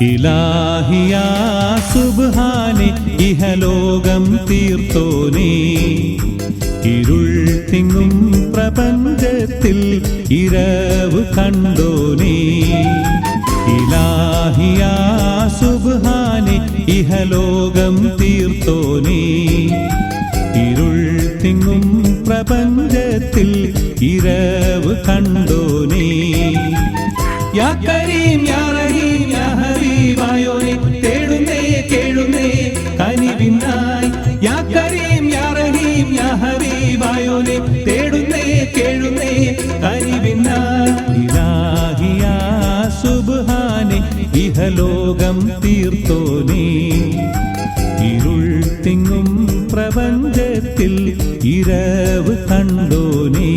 ഇലാഹിയാ സുബ്ഹാനെ ഇഹലോകം തീർത്തോനേ, ഇരുൾ തിങ്ങും പ്രപഞ്ചത്തിൽ ഇരവ് കണ്ടോനേ. ഇലാഹിയാ സുബ്ഹാനെ ഇഹലോകം തീർത്തോനേ, ഇരുൾ തിങ്ങും പ്രപഞ്ചത്തിൽ ഇരവ് കണ്ടോനേ. യാ കരീം യാ റഹീം യാ ഹബീബായോനെ തേടുന്നേ കേഴുന്നേ കനിവിനായി. യാ കരീം യാ റഹീം യാ ഹബീബായോനെ തേടുന്നേ കേഴുന്നേ കനിവിനായി. ഇലാഹിയാ സുബ്ഹാനെ ഇഹലോകം തീർത്തോനേ, ഇരുൾ തിങ്ങും പ്രപഞ്ചത്തിൽ ഇരവ് കണ്ടോനേ.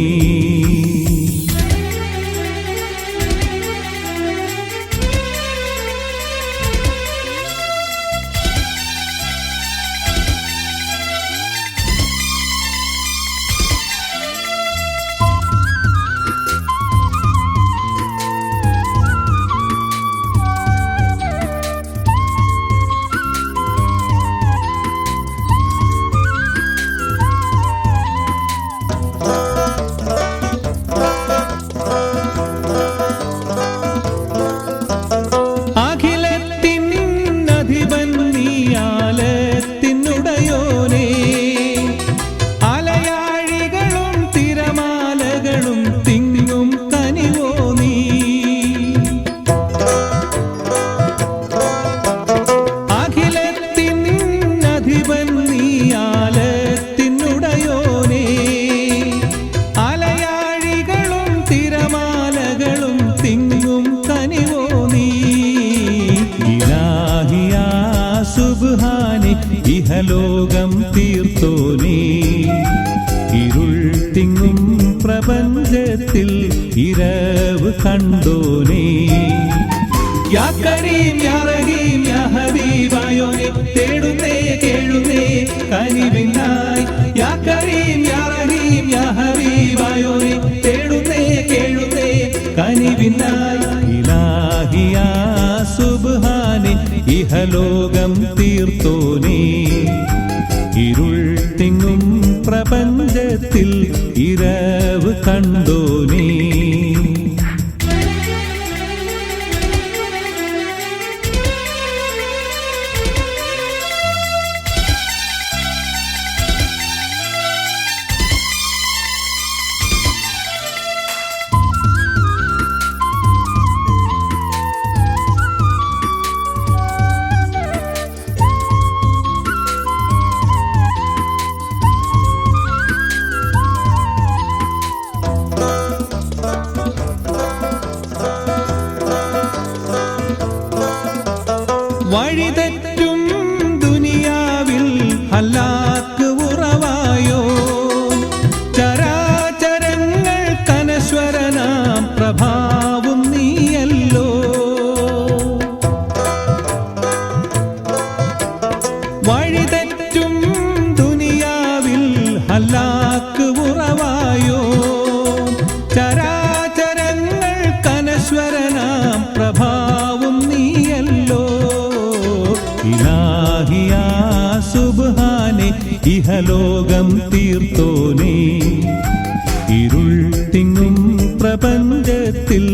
ഇഹലോകം തീർത്തോനേ, ഇരുൾ തിങ്ങും പ്രപഞ്ചത്തിൽ ഇരവ് കണ്ടോനേ. യാ കരീം യാ റഹീം യാ ഹബീബായോനെ തേടുന്നേ കേഴുന്നേ കനിവിനായി. യാ കരീം യാ റഹീം യാ ഹബീബായോനെ തേടുന്നേ കേഴുന്നേ കനിവിനായി. ഇലാഹിയാ സുബ്ഹാനെ ഇഹലോകം തീർത്തോനേ, ഇരുൾ തിങ്ങും പ്രപഞ്ചത്തിൽ ഇരവ് കണ്ടോനേ. വഴിതെറ്റും ദുനിയാവിൽ ഹലാക്ക് ഉറവായോ, ചരാചരങ്ങൾ കനശ്വരനാം പ്രഭാവും നീയല്ലോ. വഴിതെറ്റും ദുനിയാവിൽ ഹലാക്ക് ഉറവായോ, ചരാചരങ്ങൾ കനശ്വരനാം പ്രഭാവും നീയല്ലോ. ഇലാഹിയാ സുബ്ഹാനെ ഇഹലോകം തീർത്തോനേ, ഇരുൾ തിങ്ങും പ്രപഞ്ചത്തിൽ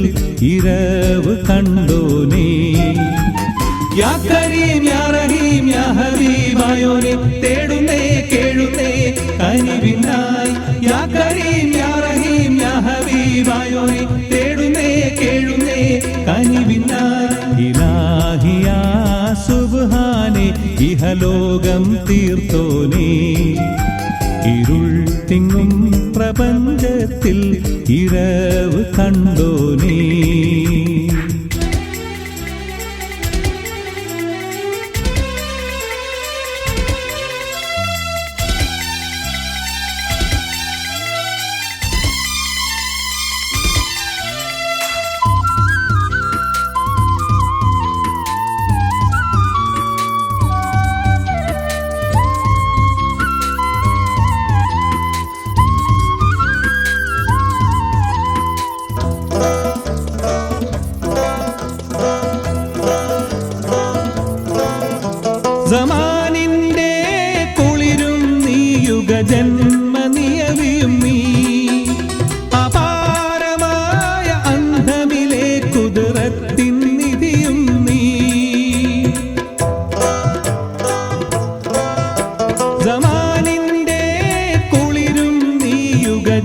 ഇരവ് കണ്ടോനേ. യാ കരീം യാ റഹീം യാ ഹബീബായോനെ തേടുന്നേ കേഴുന്നേ കനിവിനായി. യാ കരീം യാ റഹീം യാ ഹബീബായോനെ തേടുന്നേ കേഴുന്നേ കനിവിനായി. ഇലാഹിയാ സുബ്ഹാനെ ഇഹലോകം തീർത്തോനേ, ഇരുൾ തിങ്ങും പ്രപഞ്ചത്തിൽ ഇരവ് കണ്ടോനേ.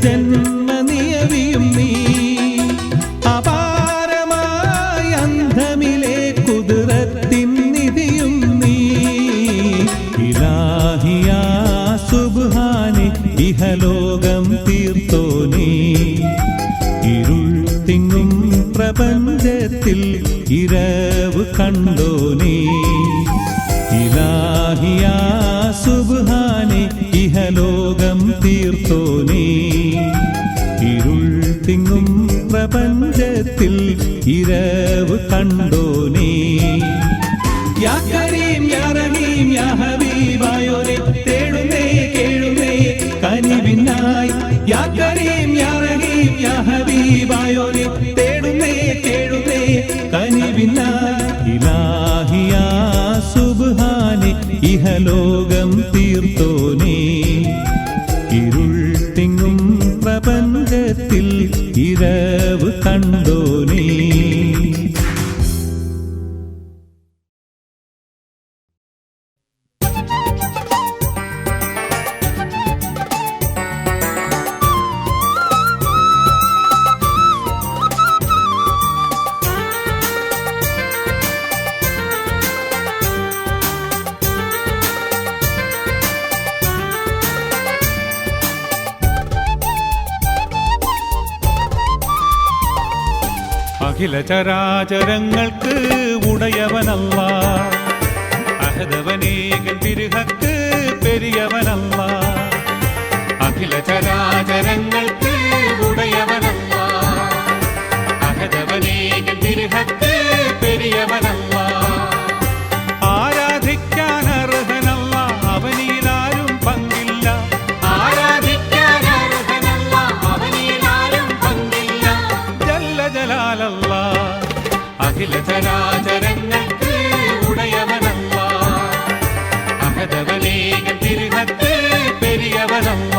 ജന്മ നിയവിയും നീ അപാരമായ അന്ധമിലെ കുതിരത്തിൻ നിധിയും നീ ഇലാഹിയാ സുബ്ഹാനെ ഇഹലോകം തീർത്തോനേ ഇരുൾ തിങ്ങും പ്രപഞ്ചത്തിൽ ഇരവ് കണ്ടോനേ ഇലാഹിയാ സുബ്ഹാനെ ഇഹലോകം തീർത്തോനേ ഇരുൾ തിങ്ങും പ്രപഞ്ചത്തിൽ ഇരവ് കണ്ടോനേ യാ കരീം യാ റഹീം യാ ഹബീബായോനെ തേടുന്നേ കേഴുന്നേ കനിവിനായി യാ കരീം യാ റഹീം യാ ഹബീബായോനെ തേടുന്നേ കേഴുന്നേ കനിവിനായി ഇലാഹിയാ സുബ്ഹാനെ ഇഹലോകം തീർത്തോനേ ഇരുൾ തിങ്ങും പ്രപഞ്ചത്തിൽ ഇരവ് കണ്ടോനേ അഖില ചരാചരങ്ങൾക്ക് ഉടയവനല്ല അഹദവനേകൻ തിരുഹക്ക് പെരിയവനല്ല അഖില ചരാചരങ്ങൾക്ക് ഉടയവനല്ല അഹദവനേകൻ തിരുഹക്ക് പെരിയവനല്ല ആരാധിക്കാൻ അർഹനല്ല അവനിലാരും പങ്കില്ല ആരാധിക്കാൻ അർഹനല്ല അവനിലാരും പങ്കില്ല ജല്ല ജലാലല്ല അഖില ചരാചരങ്ങൾക്ക് ഉടയവനല്ല അഹദവനേകൻ തിരുഹക്ക് പെരിയവനല്ല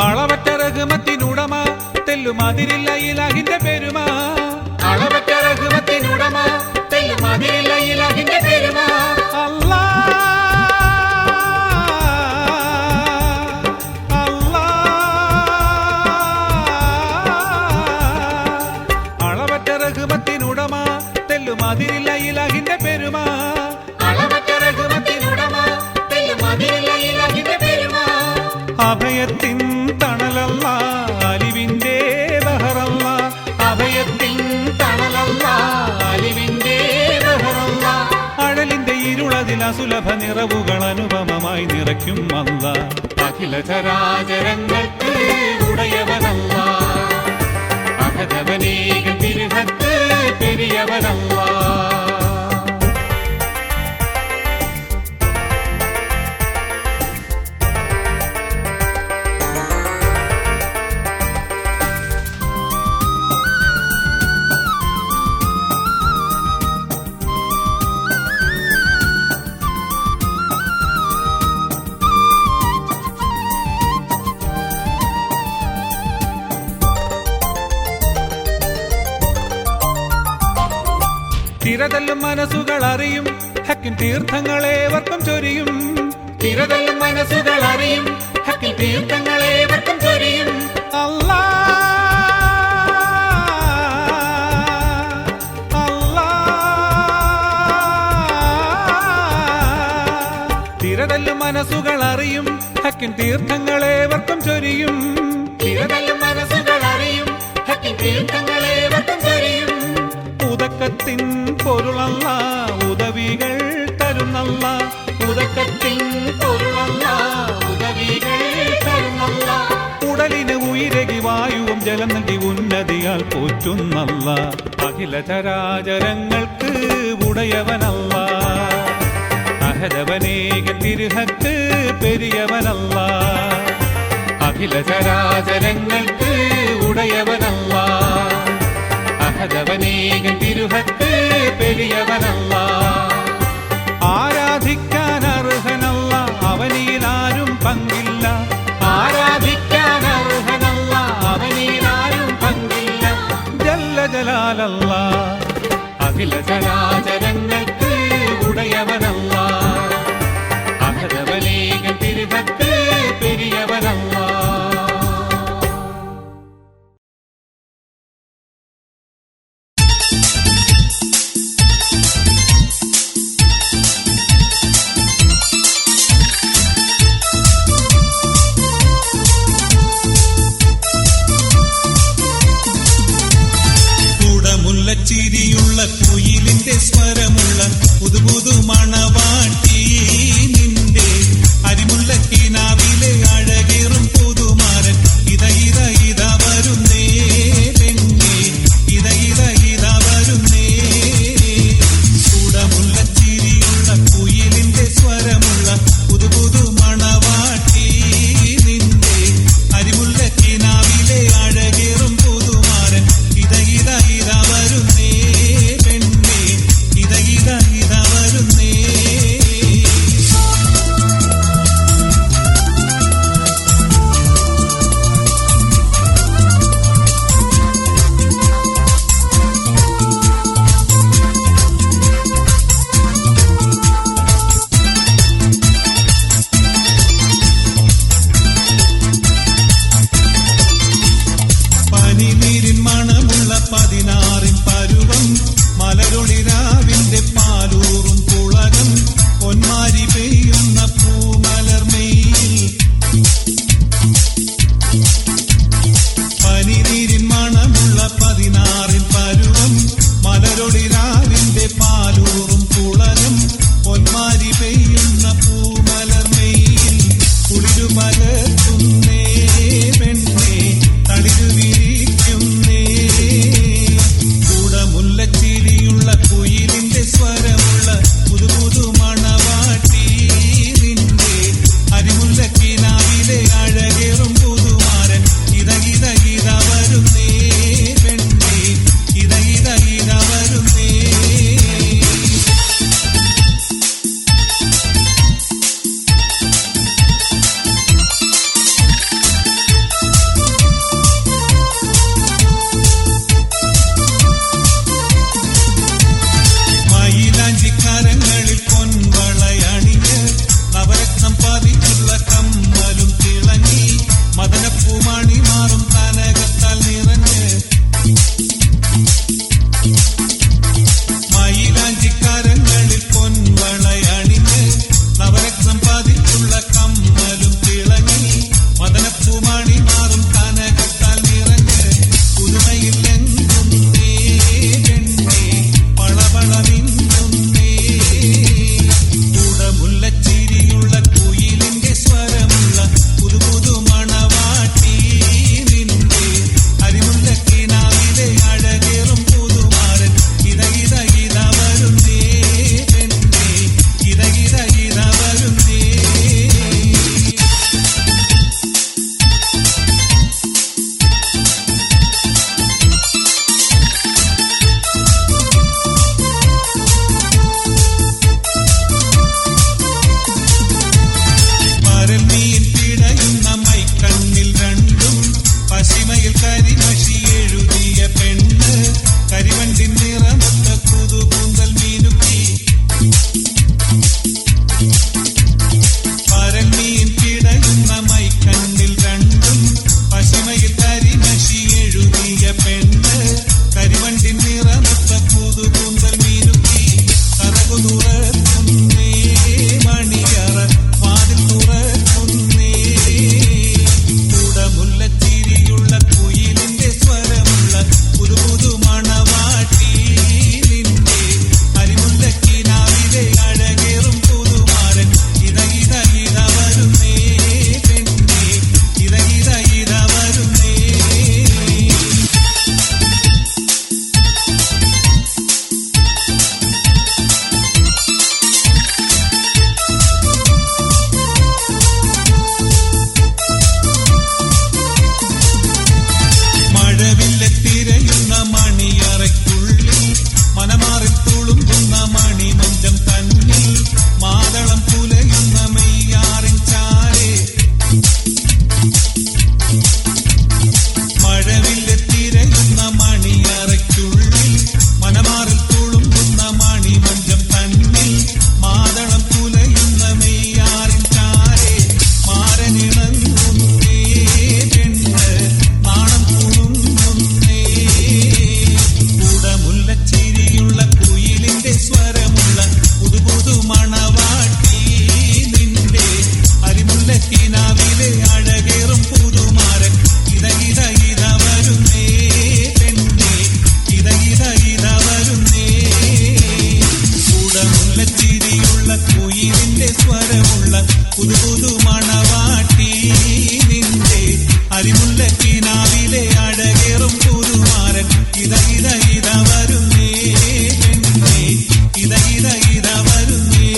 അളവറ്റ റഹ്മത്തിനുടമ തെല്ലുമതിരില്ല ഇലാഹിന്റെ പെരുമ അളവറ്റ റഹ്മത്തിനുടമ തെല്ലുമതിരില്ല ഇലാഹിന്റെ പെരുമ അല്ലാ അല്ലാ അളവറ്റ റഹ്മത്തിനുടമ തെല്ലുമതിരില്ല ഇലാഹിന്റെ പെരുമ അളവറ്റ റഹ്മത്തിനുടമ തെല്ലുമതിരില്ല ഇലാഹിന്റെ പെരുമ അഭയത്തിൻ തണലല്ല അലിവിന്റെ ബഹറല്ല അഭയത്തിൻ തണലല്ല അലിവിന്റെ ബഹറല്ല അഴലിന്റെ ഇരുളതിൽ അസുലഭ നിറവുകൾ അനുപമമായി നിറയ്ക്കും അല്ല അഖില ചരാചരങ്ങൾക്ക് ഉടയവനല്ല അഹദവനേകൻ തിരുഹക്ക് പെരിയവനല്ല തിരതല്ലും മനസ്സുകൾ അറിയും ഹക്കിൻ തീർത്ഥങ്ങളേവർക്കും ചൊരിയും തിരതല്ലും മനസ്സുകൾ അറിയും ഹക്കിൻ തീർത്ഥങ്ങളേവർക്കും ചൊരിയും അല്ലാ അല്ലാ തിരതല്ലും മനസ്സുകൾ അറിയും ഹക്കിൻ തീർത്ഥങ്ങളേവർക്കും ചൊരിയും തിരതല്ലും മനസ്സുകൾ അറിയും ഹക്കിൻ തീർത്ഥങ്ങളേവർക്കും ചൊരിയും ഉദക്കത്തിൻ പൊരുളല്ല ഉദവികൾ തരുന്നല്ല ഉദക്കത്തിൻ പൊരുളല്ല ഉദവികൾ തരുന്നല്ല ഉടലിന് ഉയരകി വായുവും ജലം നൽകി ഉന്നതിയാൽ പോറ്റുന്നല്ല അഖില ചരാചരങ്ങൾക്ക് ഉടയവനല്ല അഹദവനേകൻ തിരുഹക്ക് പെരിയവനല്ല അഖില ചരാചരങ്ങൾക്ക് ഉടയവനല്ലാ, അഹദവനേകൻ തിരുഹത്ത് പെരിയവനല്ലാ. ആരാധിക്കാൻ അർഹനല്ല, അവനിലാരും പങ്കില്ല. ആരാധിക്കാൻ അർഹനല്ല, അവനിലാരും പങ്കില്ല. ജല്ല ജലാലല്ലാ, അഖില ചരാചരങ്ങൾക്ക് ഉടയവനല്ലാ, അഹദവനേകൻ തിരുഹത്ത് പെരിയവനല്ലാ. ചിരിയുള്ള കുയിലിന്റെ കിനാവിലെ അഴകേറും പുതുമാരൻ ഇത ഇത ഇത വരുന്നേ പെണ്ണേ ഇത ഇത ഇത വരുന്നേ.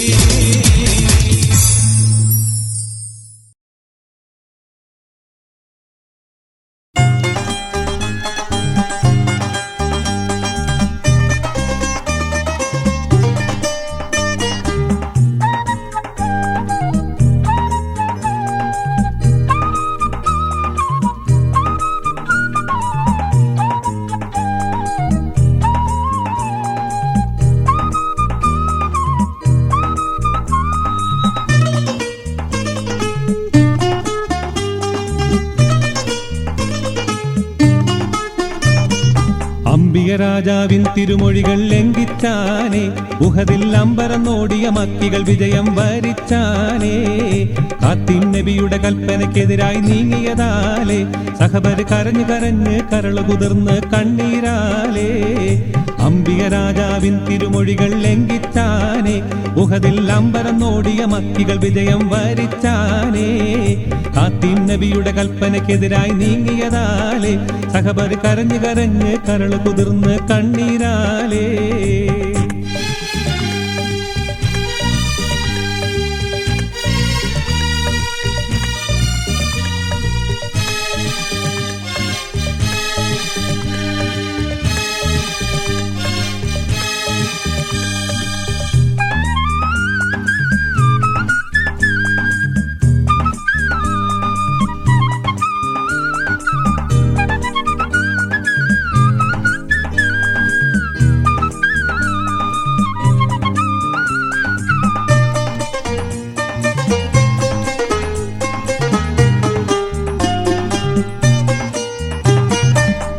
രാജാവിൻ തിരുമൊഴികൾ ലംഘിച്ചാനേ ഉഹദിൽ അമ്പരന്നോടിയ മക്കികൾ വിജയം വരിച്ചാനേ. കാത്തിൻ നബിയുടെ കൽപ്പനയ്ക്കെതിരായി നീങ്ങിയതാലേ സഹബർ കരഞ്ഞു കരഞ്ഞ് കരളു കുതിർന്ന് കണ്ണീരാലേ. അംബിക രാജാവിൻ തിരുമൊഴികൾ ലംഘിച്ചാനേ ഉഹദിൽ അമ്പരന്നോടിയ മക്കികൾ വിജയം വരിച്ചാനേ. കാത്തിൻ നബിയുടെ കൽപ്പനയ്ക്കെതിരായി നീങ്ങിയതാലേ സഹബർ കരഞ്ഞു കരഞ്ഞ് കരളു കുതിർന്ന് കണ്ണീരാലേ.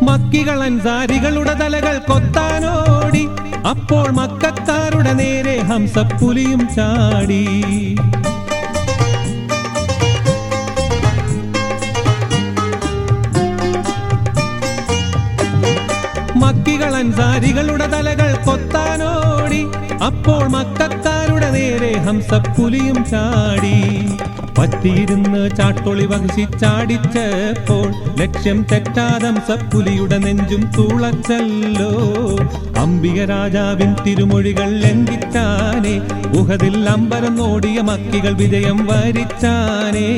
മക്കികൾ അൻസാരികളുടെ തലകൾ കൊത്താനോടി അപ്പോൾ മക്കക്കാരുടെ നേരെ ഹംസപ്പുലിയും ചാടി. മക്കികൾ അൻസാരികളുടെ തലകൾ കൊത്താനോടി അപ്പോൾ മക്കക്കാരുടെ നേരെ ഹംസപ്പുലിയും ചാടി. പറ്റിയിരുന്ന് ചാട്ടൊളി വഹിച്ചാടിച്ചപ്പോൾ ലക്ഷ്യം തെറ്റാതംസപ്പുലിയുടെ നെഞ്ചും തുളച്ചല്ലോ. അംബിക രാജാവിൻ തിരുമൊഴികൾ ലംഘിച്ചാനേ ഉഹദിൽ അമ്പരന്നോടിയ മക്കികൾ വിജയം വരിച്ചാനേ.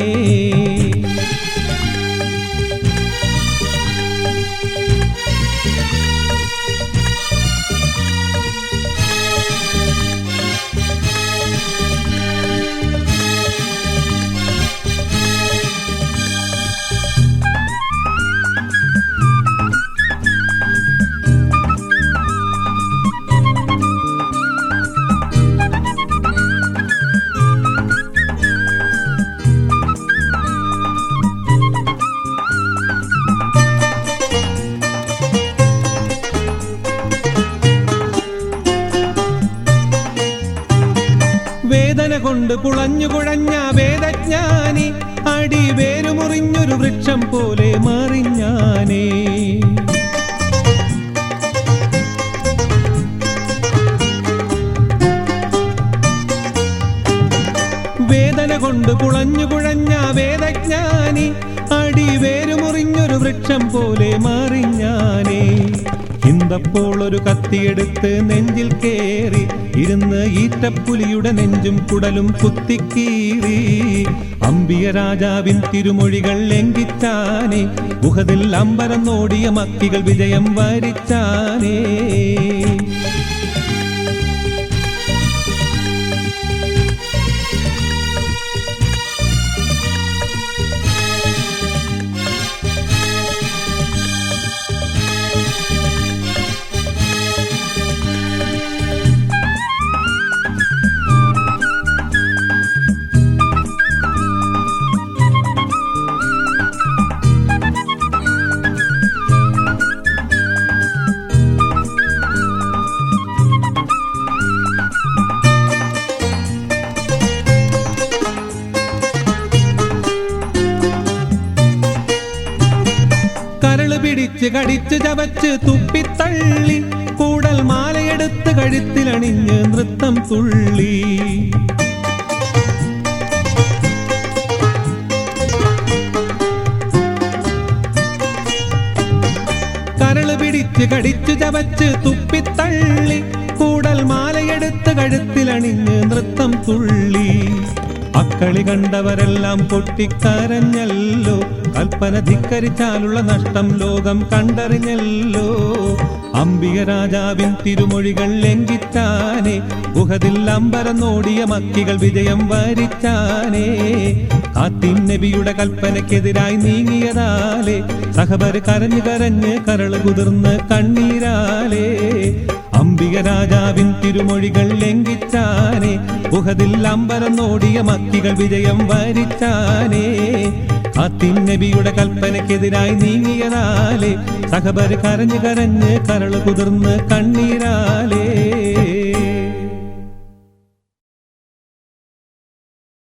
വേദന കൊണ്ട് പുളഞ്ഞു കുഴഞ്ഞ വേദജ്ഞാനി അടിവേരു മുറിഞ്ഞൊരു വൃക്ഷം പോലെ മറിഞ്ഞാനേ. വേദന കൊണ്ട് പുളഞ്ഞു കുഴഞ്ഞ വേദജ്ഞാനി അടിവേരു മുറിഞ്ഞൊരു വൃക്ഷം പോലെ മറിഞ്ഞാനേ. ഇന്തപ്പോൾ ഒരു കത്തിയെടുത്ത് നെഞ്ചിൽ കേറി ഇരുന്ന് ഈറ്റപ്പുലിയുടെ നെഞ്ചും കുടലും കുത്തിക്കീറി. അംബിക രാജാവിൻ തിരുമൊഴികൾ ലംഘിച്ചാനേ ഉഹദിൽ അമ്പരന്നോടിയ മക്കികൾ വിജയം വരിച്ചാനേ. പിടിച്ച് കടിച്ച് ചവച്ച് തുപ്പിത്തള്ളി കൂടൽ മാലയെടുത്ത് കഴുത്തിലണിഞ്ഞ് നൃത്തം തുള്ളി. കടിച്ച് കടിച്ചു ചവച്ച് തുപ്പിത്തള്ളി കൂടൽ മാലയെടുത്ത് കഴുത്തിലണിഞ്ഞ് നൃത്തം തുള്ളി. അക്കളി കണ്ടവരെല്ലാം പൊട്ടിക്കരഞ്ഞല്ലോ, കൽപ്പന ധിക്കരിച്ചാലുള്ള നഷ്ടം ലോകം കണ്ടറിഞ്ഞല്ലോ. അംബിക രാജാവിൻ തിരുമൊഴികൾ ലംഘിച്ചാനേ, ഉഹദിൽ അമ്പരന്നോടിയ മക്കികൾ വിജയം വരിച്ചാനേ. കാത്തിൻ നബിയുടെ കൽപ്പനയ്ക്കെതിരായി നീങ്ങിയതാലേ, സഹബർ കരഞ്ഞു കരഞ്ഞ് കരള് കുതിർന്ന് കണ്ണീരാലേ. അംബിക രാജാവിൻ തിരുമൊഴികൾ ലംഘിച്ചാനേ, ഉഹദിൽ അമ്പരന്നോടിയ മക്കികൾ വിജയം വരിച്ചാനേ. കാത്തിൻ നബിയുടെ കൽപ്പനയ്ക്കെതിരായി നീങ്ങിയതാലേ, സഹബർ കരഞ്ഞു കരഞ്ഞ് കരള് കുതിർന്ന് കണ്ണീരാലേ.